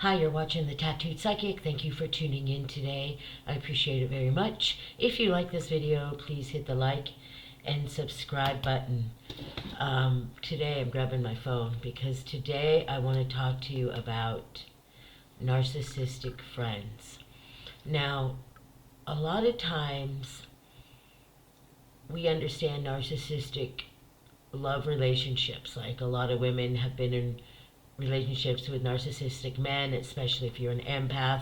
Hi, you're watching The Tattooed Psychic. Thank you for tuning in today. I appreciate it very much. If you like this video, please hit the like and subscribe button. Today I'm grabbing my phone because today I want to talk to you about narcissistic friends. Now, a lot of times we understand narcissistic love relationships. Like a lot of women have been in relationships with narcissistic men, especially if you're an empath,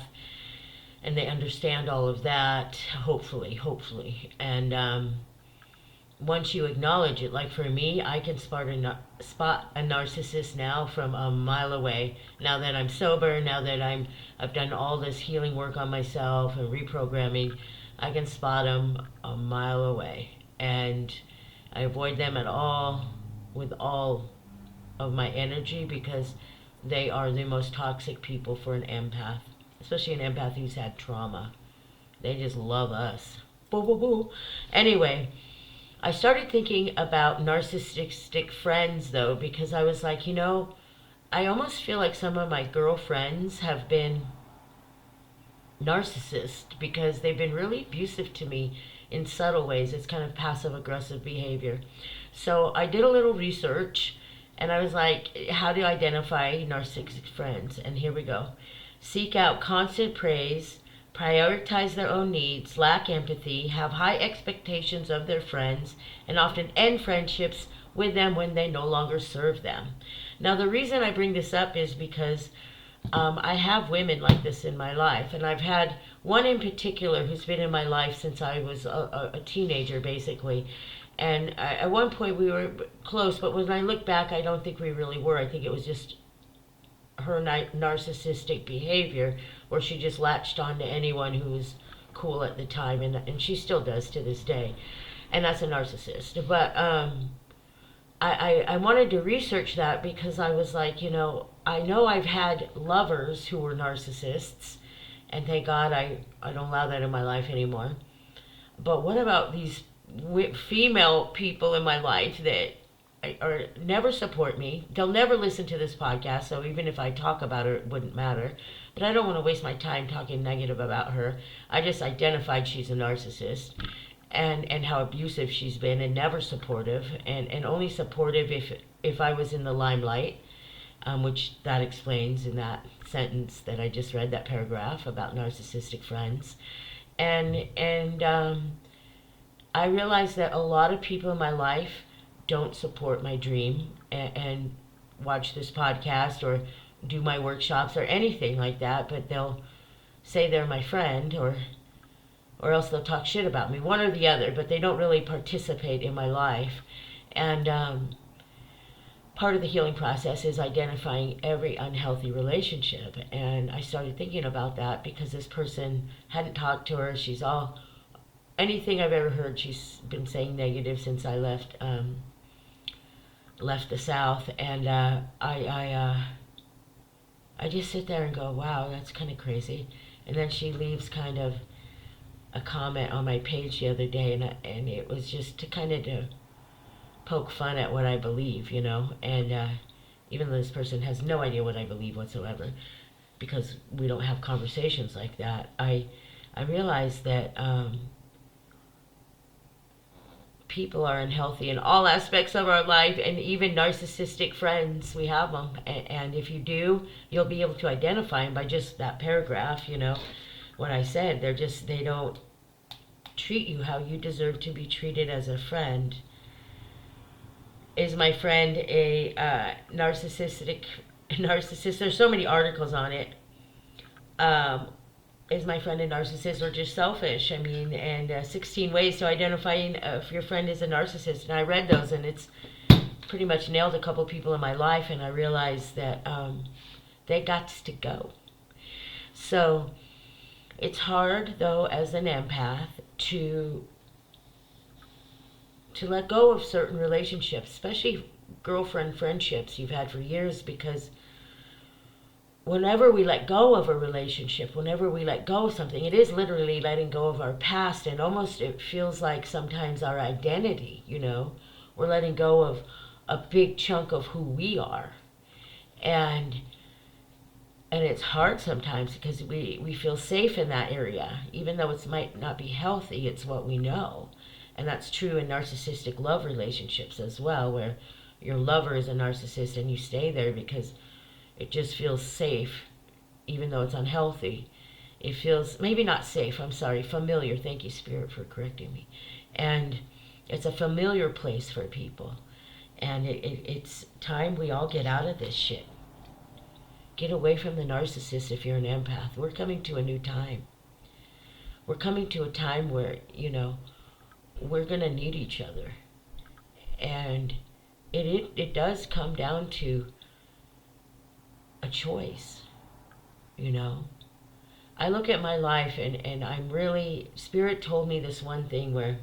and they understand all of that, hopefully. And once you acknowledge it, like for me, I can spot a narcissist now from a mile away. Now that I'm sober, now that I've done all this healing work on myself and reprogramming, I can spot them a mile away. And I avoid them at all with all of my energy because they are the most toxic people for an empath, especially an empath who's had trauma. They just love us. Boo, boo, boo. Anyway, I started thinking about narcissistic friends though, because I was like, I almost feel like some of my girlfriends have been narcissists because they've been really abusive to me in subtle ways. It's kind of passive aggressive behavior. So I did a little research and I was like, how to identify narcissistic friends? And here we go. Seek out constant praise, prioritize their own needs, lack empathy, have high expectations of their friends, and often end friendships with them when they no longer serve them. Now, the reason I bring this up is because I have women like this in my life, and I've had one in particular who's been in my life since I was a teenager, basically. And at one point we were close, but when I look back, I don't think we really were. I think it was just her narcissistic behavior, where she just latched on to anyone who was cool at the time, and she still does to this day. And that's a narcissist. But I wanted to research that because I was like, I know I've had lovers who were narcissists, and thank God I don't allow that in my life anymore. But what about these female people in my life that never support me? They'll never listen to this podcast, so even if I talk about her, it wouldn't matter. But I don't want to waste my time talking negative about her. I just identified she's a narcissist, and how abusive she's been, and never supportive, and only supportive if I was in the limelight, which that explains in that sentence that I just read, that paragraph about narcissistic friends. And I realized that a lot of people in my life don't support my dream and watch this podcast or do my workshops or anything like that, but they'll say they're my friend, or else they'll talk shit about me, one or the other, but they don't really participate in my life. And part of the healing process is identifying every unhealthy relationship. And I started thinking about that because this person hadn't talked to her. She's all, anything I've ever heard, she's been saying negative since I left the South. And I just sit there and go, wow, that's kind of crazy. And then she leaves kind of a comment on my page the other day, and it was just to kind of to poke fun at what I believe, and even though this person has no idea what I believe whatsoever, because we don't have conversations like that, I realized that people are unhealthy in all aspects of our life, and even narcissistic friends, we have them. And if you do, you'll be able to identify them by just that paragraph, what I said. They don't treat you how you deserve to be treated as a friend. Is my friend a narcissist? There's so many articles on it. Is my friend a narcissist or just selfish? I mean, and 16 ways to identifying if your friend is a narcissist. And I read those, and it's pretty much nailed a couple people in my life, and I realized that they got to go. So it's hard, though, as an empath to let go of certain relationships, especially girlfriend friendships you've had for years, because whenever we let go of a relationship, whenever we let go of something, it is literally letting go of our past, and almost it feels like sometimes our identity, we're letting go of a big chunk of who we are. And And it's hard sometimes because we feel safe in that area. Even though it might not be healthy, it's what we know. And that's true in narcissistic love relationships as well, where your lover is a narcissist and you stay there because it just feels safe, even though it's unhealthy. It feels maybe not safe, I'm sorry, familiar. Thank you, Spirit, for correcting me. And it's a familiar place for people. And it's time we all get out of this shit. Get away from the narcissist if you're an empath. We're coming to a new time. We're coming to a time where, we're going to need each other. And it does come down to a choice, I look at my life and I'm really, Spirit told me this one thing where,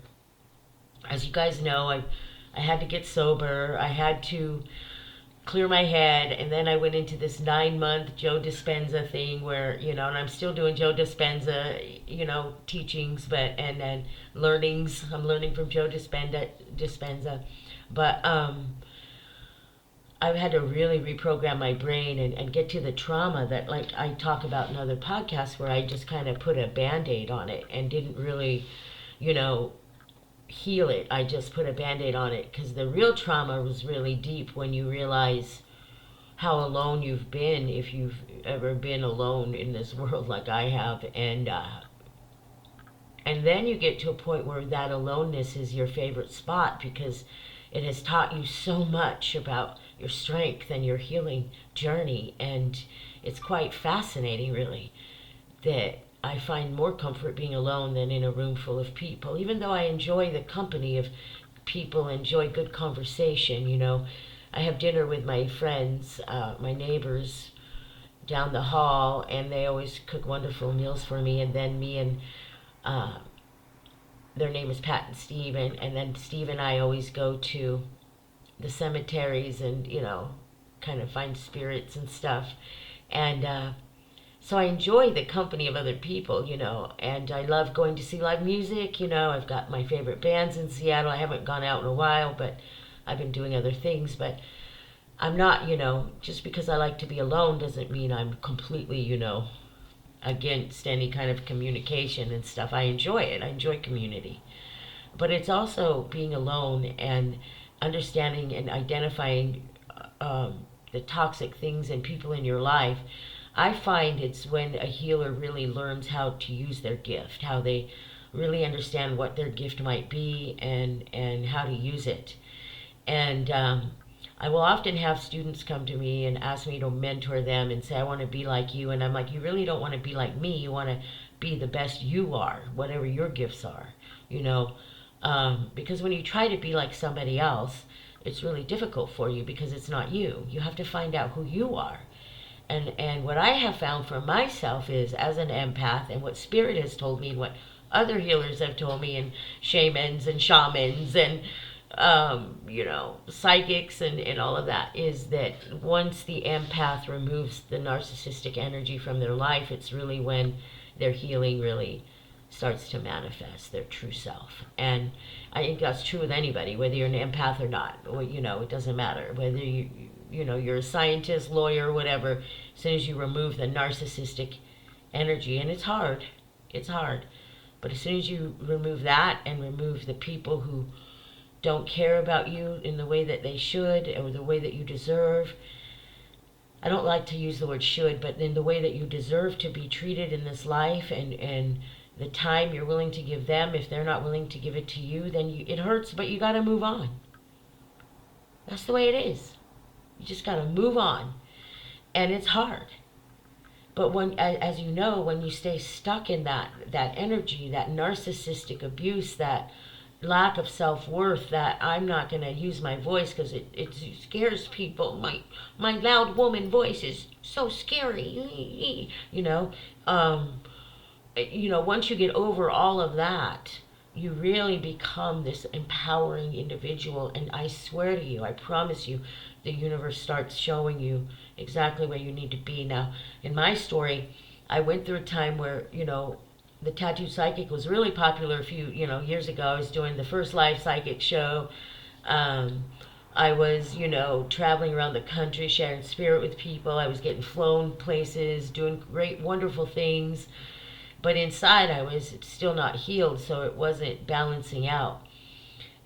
as you guys know, I had to get sober. I had to clear my head, and then I went into this 9-month Joe Dispenza thing where, and I'm still doing Joe Dispenza, teachings, and then learnings. I'm learning from Joe Dispenza. But I've had to really reprogram my brain and get to the trauma that, like I talk about in other podcasts, where I just kind of put a Band-Aid on it and didn't really, heal it. I just put a Band-Aid on it because the real trauma was really deep when you realize how alone you've been, if you've ever been alone in this world like I have. And then you get to a point where that aloneness is your favorite spot because it has taught you so much about your strength and your healing journey. And it's quite fascinating, really, that I find more comfort being alone than in a room full of people. Even though I enjoy the company of people, enjoy good conversation, I have dinner with my friends, my neighbors down the hall, and they always cook wonderful meals for me. And then me and their name is Pat and Steve, and then Steve and I always go to the cemeteries and, kind of find spirits and stuff. And so I enjoy the company of other people, and I love going to see live music. I've got my favorite bands in Seattle. I haven't gone out in a while, but I've been doing other things. But I'm not, just because I like to be alone doesn't mean I'm completely, against any kind of communication and stuff. I enjoy it. I enjoy community. But it's also being alone and understanding and identifying the toxic things and people in your life. I find it's when a healer really learns how to use their gift, how they really understand what their gift might be and how to use it. And I will often have students come to me and ask me to mentor them and say, I want to be like you. And I'm like, you really don't want to be like me. You want to be the best you are, whatever your gifts are, because when you try to be like somebody else, it's really difficult for you because it's not you. You have to find out who you are. And what I have found for myself is, as an empath, and what Spirit has told me, and what other healers have told me, and shamans and shamans and psychics and all of that, is that once the empath removes the narcissistic energy from their life, it's really when their healing really starts to manifest their true self. And I think that's true with anybody, whether you're an empath or not. It doesn't matter whether you're a scientist, lawyer, whatever. As soon as you remove the narcissistic energy, and it's hard, but as soon as you remove that and remove the people who don't care about you in the way that they should or the way that you deserve, I don't like to use the word should, but in the way that you deserve to be treated in this life, and the time you're willing to give them, if they're not willing to give it to you, then it hurts, but you got to move on. That's the way it is. You just got to move on. And it's hard. But when, as you know, when you stay stuck in that energy, that narcissistic abuse, that lack of self-worth, that I'm not going to use my voice because it scares people. My loud woman voice is so scary. Once you get over all of that, you really become this empowering individual. And I swear to you, I promise you, the universe starts showing you exactly where you need to be. Now, in my story, I went through a time where, the Tattooed Psychic was really popular a few, years ago. I was doing the first live psychic show. I was, traveling around the country, sharing spirit with people. I was getting flown places, doing great, wonderful things. But inside, I was still not healed, so it wasn't balancing out.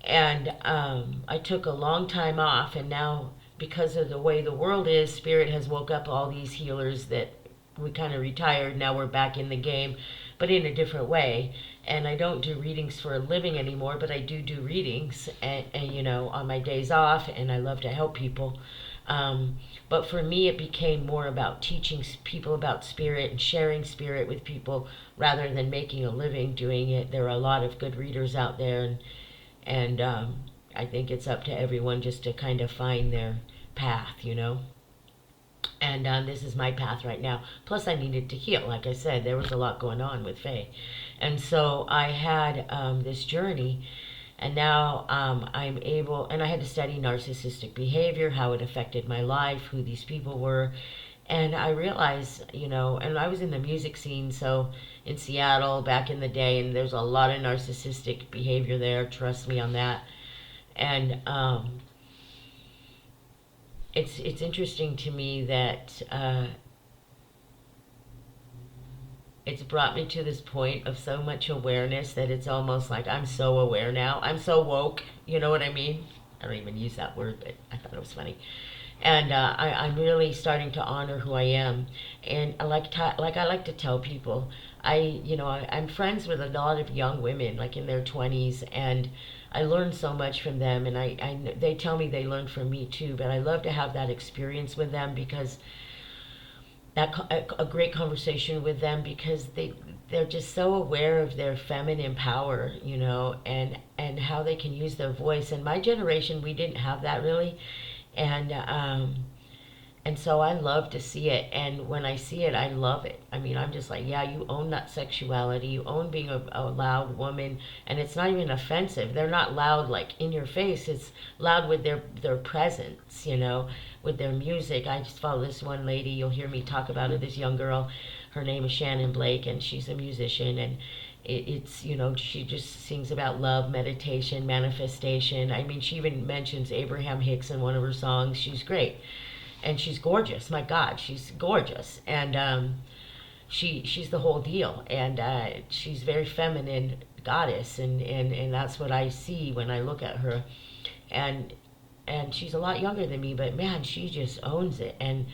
And I took a long time off, and now, because of the way the world is, Spirit has woke up all these healers that we kind of retired. Now we're back in the game, but in a different way. And I don't do readings for a living anymore, but I do readings, and on my days off, and I love to help people. But for me, it became more about teaching people about spirit and sharing spirit with people rather than making a living doing it. There are a lot of good readers out there, and I think it's up to everyone just to kind of find their path. And this is my path right now. Plus, I needed to heal. Like I said, there was a lot going on with Faye. And so I had this journey, and now I'm able, and I had to study narcissistic behavior, how it affected my life, who these people were. And I realized, and I was in the music scene, so in Seattle back in the day, and there's a lot of narcissistic behavior there, trust me on that. And it's interesting to me that it's brought me to this point of so much awareness that it's almost like I'm so aware now. I'm so woke, you know what I mean? I don't even use that word, but I thought it was funny. And I'm really starting to honor who I am. And like I like to tell people, I'm friends with a lot of young women, like in their 20s, and I learn so much from them, and they tell me they learn from me too. But I love to have that experience with them, because a great conversation with them, because they're just so aware of their feminine power, and how they can use their voice. And my generation, we didn't have that really, and so I love to see it. And when I see it, I love it. I mean, I'm just like, yeah, you own that sexuality. You own being a loud woman. And it's not even offensive. They're not loud like in your face. It's loud with their presence, with their music. I just follow this one lady. You'll hear me talk about her, this young girl. Her name is Shannon Blake, and she's a musician. And it's, she just sings about love, meditation, manifestation. I mean, she even mentions Abraham Hicks in one of her songs. She's great. And she's gorgeous. My God, she's gorgeous. And she's the whole deal. And she's very feminine goddess. And that's what I see when I look at her. And she's a lot younger than me, but man, she just owns it. And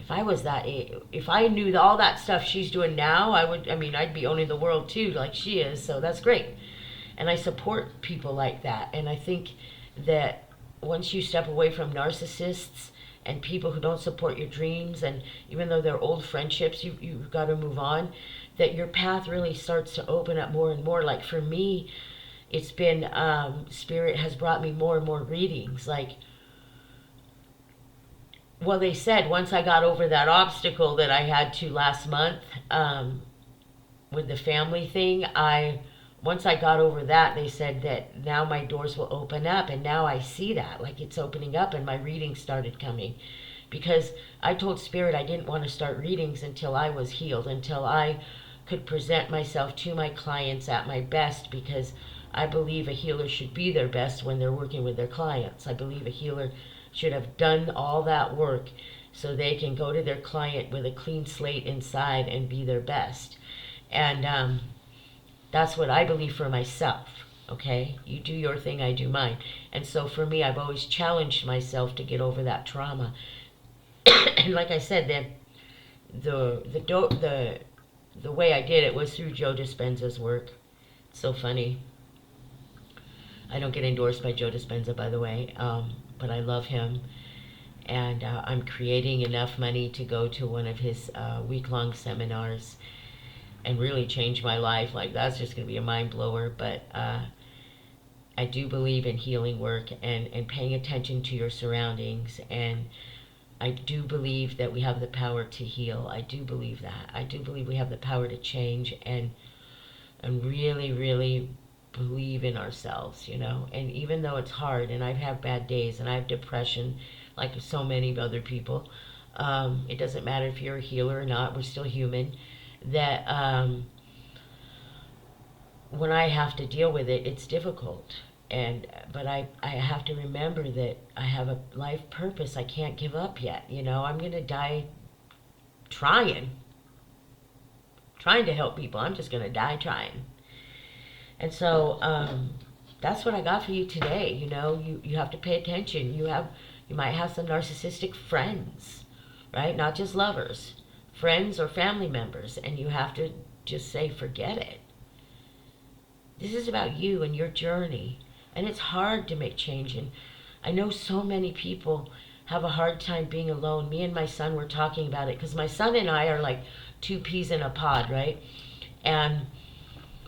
if I was that age, if I knew all that stuff she's doing now, I'd be owning the world too, like she is. So that's great. And I support people like that. And I think that once you step away from narcissists and people who don't support your dreams, and even though they're old friendships, you've got to move on, that your path really starts to open up more and more. Like for me, it's been, Spirit has brought me more and more readings. Like, well, they said once I got over that obstacle that I had to last month with the family thing, once I got over that, they said that now my doors will open up, and now I see that, like it's opening up, and my readings started coming. Because I told Spirit I didn't want to start readings until I was healed, until I could present myself to my clients at my best, because I believe a healer should be their best when they're working with their clients. I believe a healer should have done all that work so they can go to their client with a clean slate inside and be their best. And that's what I believe for myself, okay? You do your thing, I do mine. And so for me, I've always challenged myself to get over that trauma. And like I said, the way I did it was through Joe Dispenza's work. It's so funny. I don't get endorsed by Joe Dispenza, by the way, but I love him. And I'm creating enough money to go to one of his week-long seminars and really change my life. Like, that's just going to be a mind blower. But I do believe in healing work and paying attention to your surroundings. And I do believe that we have the power to heal. I do believe that. I do believe we have the power to change and really, really believe in ourselves, And even though it's hard, and I've had bad days, and I have depression, like so many other people, it doesn't matter if you're a healer or not. We're still human. That when I have to deal with it, it's difficult. But I have to remember that I have a life purpose. I can't give up yet. I'm gonna die trying to help people. I'm just gonna die trying. And so that's what I got for you today. You have to pay attention. You might have some narcissistic friends, right? Not just lovers, friends or family members, and you have to just say, forget it. This is about you and your journey, and it's hard to make change. And I know so many people have a hard time being alone. Me and my son were talking about it, because my son and I are like two peas in a pod, right? And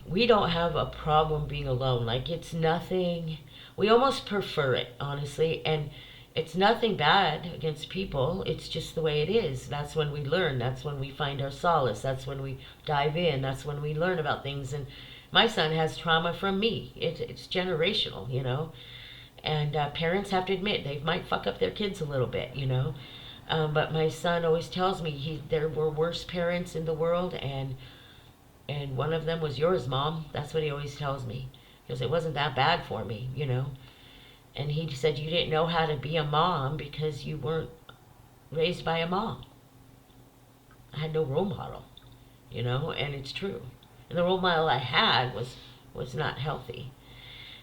we don't have a problem being alone. Like, it's nothing, we almost prefer it, honestly. And it's nothing bad against people. It's just the way it is. That's when we learn. That's when we find our solace. That's when we dive in. That's when we learn about things. And my son has trauma from me. It's generational. And parents have to admit they might fuck up their kids a little bit. But my son always tells me there were worse parents in the world, and one of them was yours, Mom. That's what he always tells me. Because it wasn't that bad for me. And he said, you didn't know how to be a mom because you weren't raised by a mom. I had no role model, and it's true. And the role model I had was not healthy.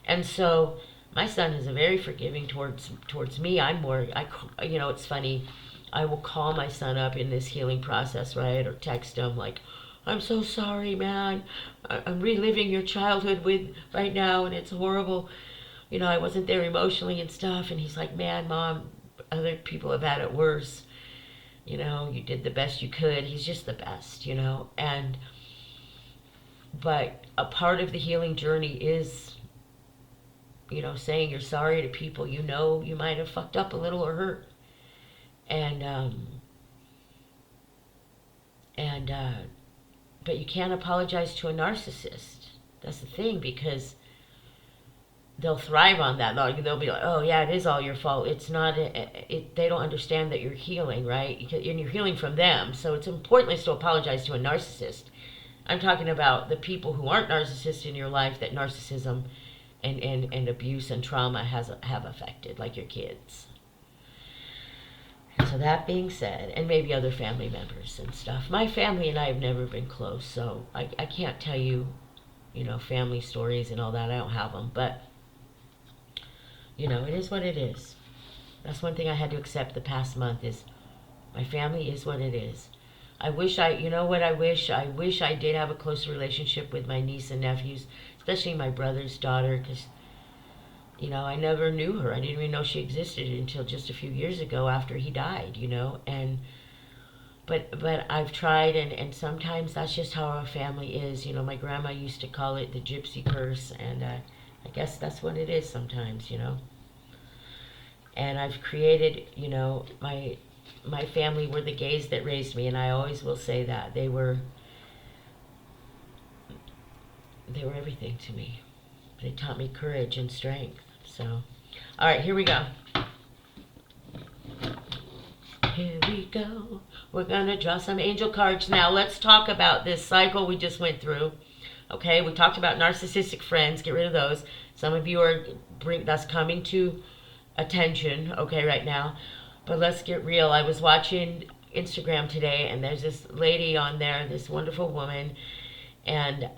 And so my son is a very forgiving towards me. I'm more, it's funny. I will call my son up in this healing process, right? Or text him like, I'm so sorry, man. I'm reliving your childhood right now, and it's horrible. I wasn't there emotionally and stuff. And he's like, man, Mom, other people have had it worse. You did the best you could. He's just the best, but a part of the healing journey is, saying you're sorry to people you might have fucked up a little or hurt. But you can't apologize to a narcissist. That's the thing, because they'll thrive on that. They'll be like, oh yeah, it is all your fault. It's not. They don't understand that you're healing, right? And you're healing from them. So it's important to apologize to a narcissist. I'm talking about the people who aren't narcissists in your life that narcissism and abuse and trauma have affected, like your kids. So that being said, and maybe other family members and stuff. My family and I have never been close, so I can't tell you, family stories and all that. I don't have them, but it is what it is. That's one thing I had to accept the past month is my family is what it is. I wish I wish I did have a closer relationship with my niece and nephews, especially my brother's daughter, because, I never knew her. I didn't even know she existed until just a few years ago after he died, but I've tried, and sometimes that's just how our family is. My grandma used to call it the gypsy curse, and I guess that's what it is sometimes, And I've created, my family were the gays that raised me, and I always will say that. They were everything to me. They taught me courage and strength. So, all right, here we go. Here we go. We're going to draw some angel cards now. Let's talk about this cycle we just went through. Okay, we talked about narcissistic friends. Get rid of those. Some of you that's coming to attention, okay, right now. But let's get real. I was watching Instagram today, and there's this lady on there, this wonderful woman, and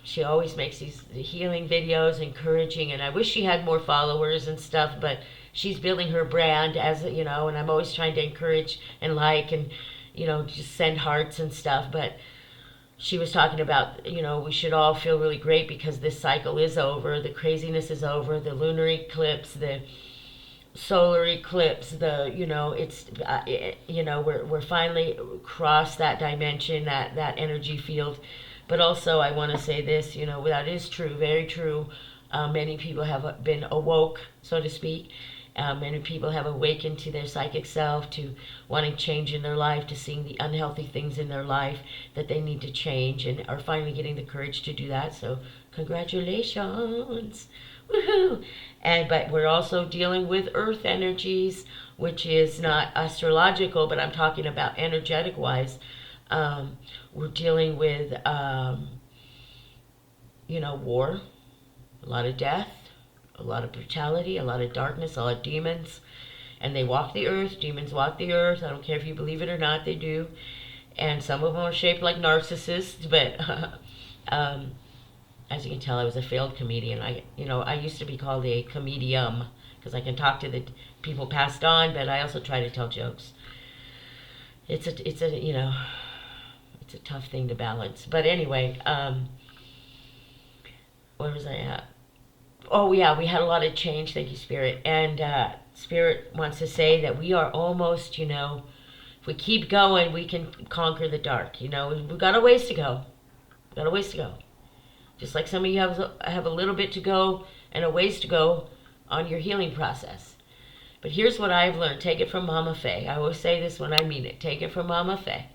she always makes these healing videos, encouraging, and I wish she had more followers and stuff, but she's building her brand as, and I'm always trying to encourage and and, just send hearts and stuff, but she was talking about, we should all feel really great because this cycle is over, the craziness is over, the lunar eclipse, the solar eclipse, it's we're finally crossed that dimension, that energy field. But also I want to say this, that is true, very true. Many people have been awoke, so to speak. Many people have awakened to their psychic self, to wanting change in their life, to seeing the unhealthy things in their life that they need to change, and are finally getting the courage to do that. So congratulations. Woohoo! But we're also dealing with earth energies, which is not astrological, but I'm talking about energetic wise. We're dealing with, war, a lot of death, a lot of brutality, a lot of darkness, a lot of demons. And they walk the earth. Demons walk the earth. I don't care if you believe it or not, they do. And some of them are shaped like narcissists, but as you can tell, I was a failed comedian. I used to be called a comedium because I can talk to the people passed on, but I also try to tell jokes. It's a tough thing to balance. But anyway, where was I at? Oh yeah, we had a lot of change. Thank you, Spirit. And Spirit wants to say that we are almost, if we keep going, we can conquer the dark. We've got a ways to go. Got a ways to go. Just like some of you have a little bit to go and a ways to go on your healing process. But here's what I've learned. Take it from Mama Faye. I always say this when I mean it. Take it from Mama Faye.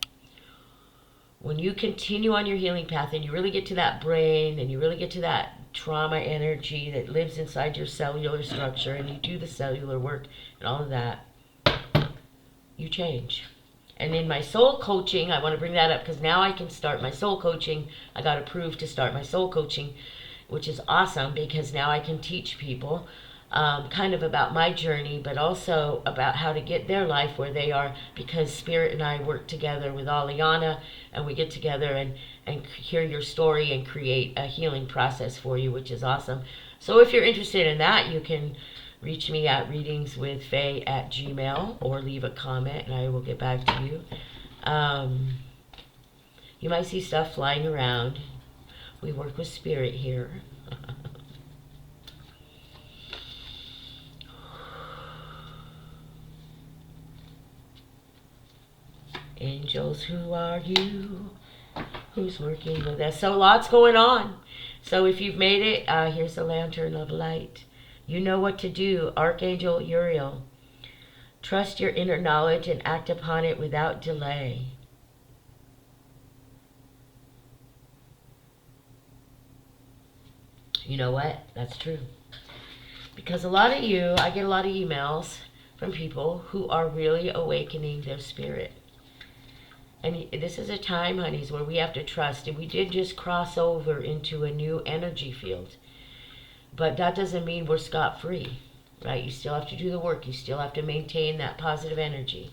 When you continue on your healing path and you really get to that brain and you really get to that trauma energy that lives inside your cellular structure and you do the cellular work and all of that, you change. And in my soul coaching, I want to bring that up because now I can start my soul coaching. I got approved to start my soul coaching, which is awesome because now I can teach people kind of about my journey, but also about how to get their life where they are, because Spirit and I work together with Aliana, and we get together and hear your story and create a healing process for you, which is awesome. So if you're interested in that, you can reach me at readingswithfaye@gmail.com or leave a comment and I will get back to you. You might see stuff flying around. We work with Spirit here. Angels, who are you? Who's working with us? So lots going on. So if you've made it, here's a lantern of light. You know what to do. Archangel Uriel. Trust your inner knowledge and act upon it without delay. You know what? That's true. Because a lot of you, I get a lot of emails from people who are really awakening their spirit. And this is a time, honeys, where we have to trust. And we did just cross over into a new energy field. But that doesn't mean we're scot-free, right? You still have to do the work. You still have to maintain that positive energy.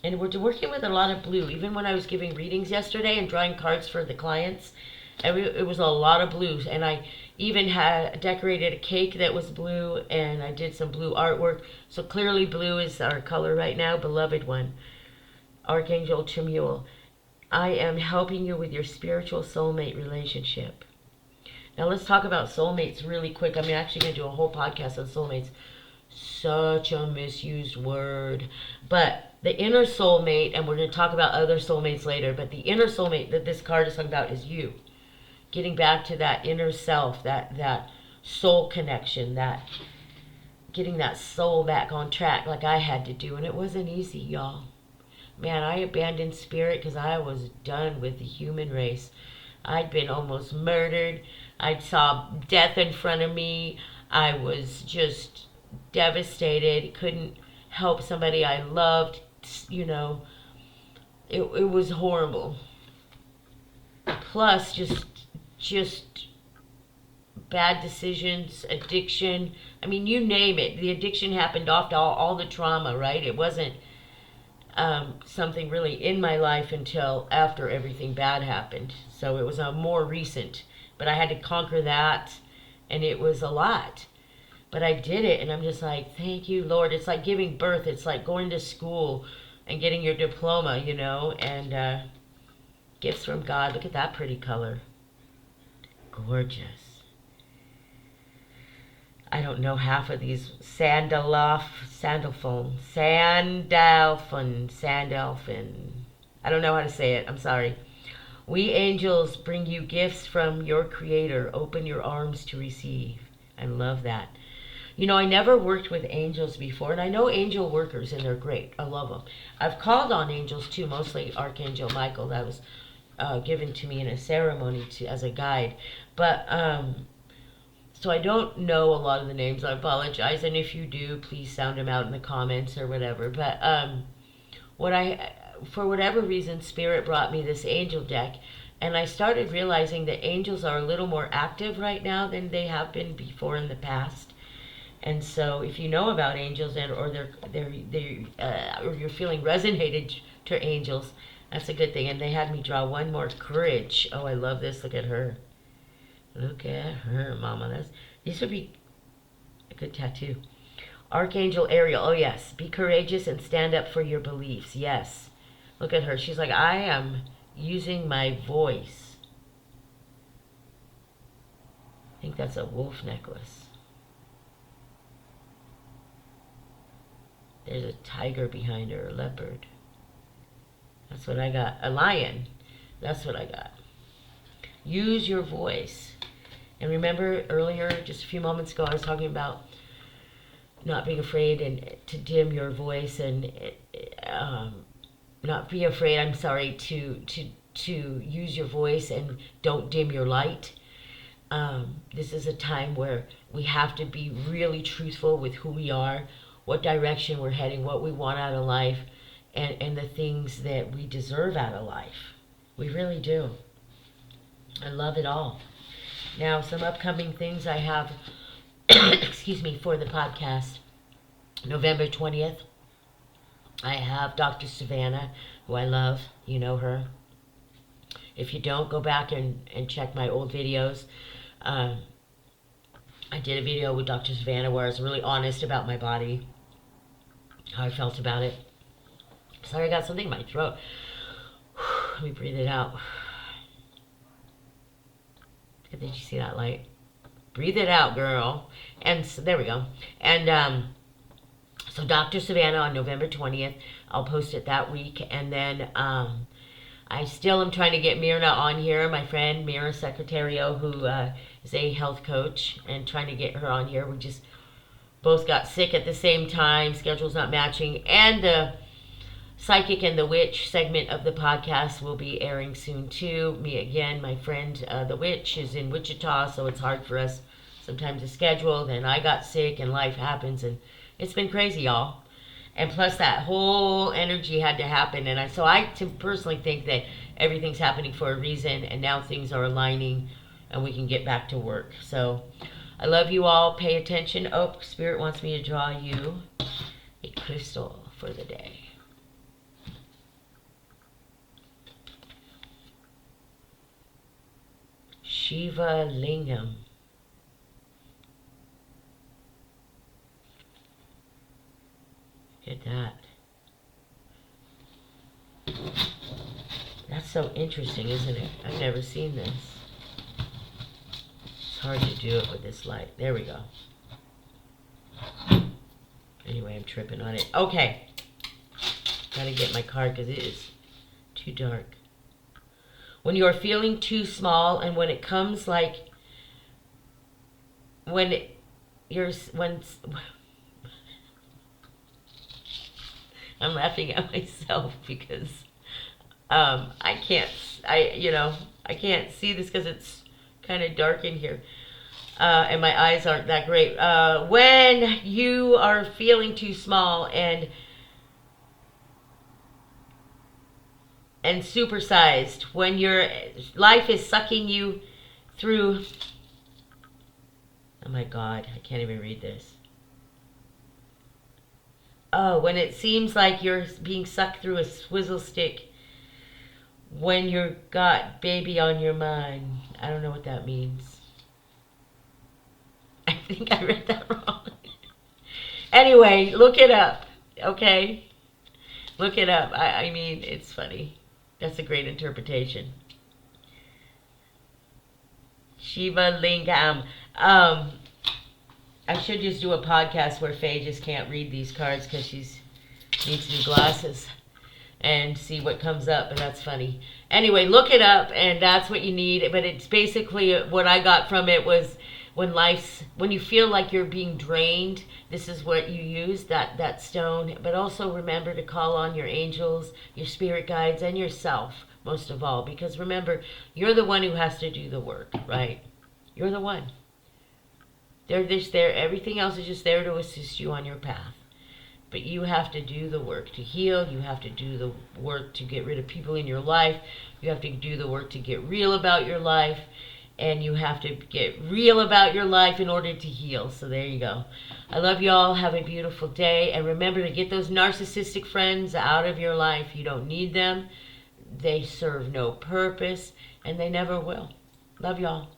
And we're working with a lot of blue. Even when I was giving readings yesterday and drawing cards for the clients, it was a lot of blues. And I even had decorated a cake that was blue, and I did some blue artwork. So clearly blue is our color right now, beloved one. Archangel Chamuel, I am helping you with your spiritual soulmate relationship. Now let's talk about soulmates really quick. I'm actually going to do a whole podcast on soulmates. Such a misused word. But the inner soulmate, and we're going to talk about other soulmates later, but the inner soulmate that this card is talking about is you. Getting back to that inner self, that soul connection, that getting that soul back on track like I had to do. And it wasn't easy, y'all. Man, I abandoned Spirit because I was done with the human race. I'd been almost murdered. I saw death in front of me. I was just devastated. Couldn't help somebody I loved. It was horrible. Plus, just bad decisions, addiction. I mean, you name it. The addiction happened off to all the trauma, right? It wasn't something really in my life until after everything bad happened. So it was more recent. But I had to conquer that, and it was a lot. But I did it, and I'm just like, thank you, Lord. It's like giving birth. It's like going to school and getting your diploma, and gifts from God. Look at that pretty color. Gorgeous. I don't know half of these. Sandalphon. I don't know how to say it. I'm sorry. We angels bring you gifts from your Creator. Open your arms to receive. I love that. I never worked with angels before, and I know angel workers, and they're great. I love them. I've called on angels too, mostly Archangel Michael. That was given to me in a ceremony as a guide. But so I don't know a lot of the names. I apologize, and if you do, please sound them out in the comments or whatever. But for whatever reason, Spirit brought me this angel deck. And I started realizing that angels are a little more active right now than they have been before in the past. And so, if you know about angels, or you're feeling resonated to angels, that's a good thing. And they had me draw one more, courage. Oh, I love this. Look at her. Look at her, Mama. This would be a good tattoo. Archangel Ariel. Oh yes, be courageous and stand up for your beliefs. Yes. Look at her. She's like, I am using my voice. I think that's a wolf necklace. There's a tiger behind her, a leopard. That's what I got. A lion. That's what I got. Use your voice. And remember earlier, just a few moments ago, I was talking about not being afraid and to dim your voice and not be afraid, I'm sorry, to use your voice and don't dim your light. This is a time where we have to be really truthful with who we are, what direction we're heading, what we want out of life, and the things that we deserve out of life. We really do. I love it all. Now, some upcoming things I have, excuse me, for the podcast. November 20th, I have Dr. Savannah, who I love. You know her. If you don't, go back and check my old videos. I did a video with Dr. Savannah where I was really honest about my body, how I felt about it. Sorry, I got something in my throat. Let me breathe it out. Did you see that light? Breathe it out, girl. And so, there we go. And so Dr. Savannah on November 20th. I'll post it that week. And then I still am trying to get Myrna on here, my friend Mira Secretario, who is a health coach, and trying to get her on here. We just both got sick at the same time. Schedule's not matching. And the Psychic and the Witch segment of the podcast will be airing soon too. Me again, my friend the Witch is in Wichita, so it's hard for us sometimes to schedule. Then I got sick and life happens, and it's been crazy, y'all. And plus that whole energy had to happen, and so I personally think that everything's happening for a reason, and now things are aligning and we can get back to work. So I love you all. Pay attention. Oh, Spirit wants me to draw you a crystal for the day. Shiva Lingam. Look at that. That's so interesting, isn't it? I've never seen this. It's hard to do it with this light. There we go. Anyway, I'm tripping on it. Okay. Gotta get my card because it is too dark. When you are feeling too small, and when it comes like, when I'm laughing at myself because I can't see this because it's kind of dark in here, and my eyes aren't that great. When you are feeling too small and supersized, when your life is sucking you through, oh my God, I can't even read this. Oh, when it seems like you're being sucked through a swizzle stick, when you've got baby on your mind. I don't know what that means. I think I read that wrong. Anyway, look it up, okay? Look it up. I mean, it's funny. That's a great interpretation. Shiva Lingam. I should just do a podcast where Faye just can't read these cards because she needs new glasses and see what comes up, but that's funny. Anyway, look it up, and that's what you need. But it's basically what I got from it was when you feel like you're being drained, this is what you use, that stone. But also remember to call on your angels, your spirit guides, and yourself, most of all. Because remember, you're the one who has to do the work, right? You're the one. They're just there. Everything else is just there to assist you on your path. but you have to do the work to heal. You have to do the work to get rid of people in your life. You have to do the work to get real about your life. And you have to get real about your life in order to heal. So there you go. I love y'all. Have a beautiful day. And remember to get those narcissistic friends out of your life. You don't need them. They serve no purpose. And they never will. Love y'all.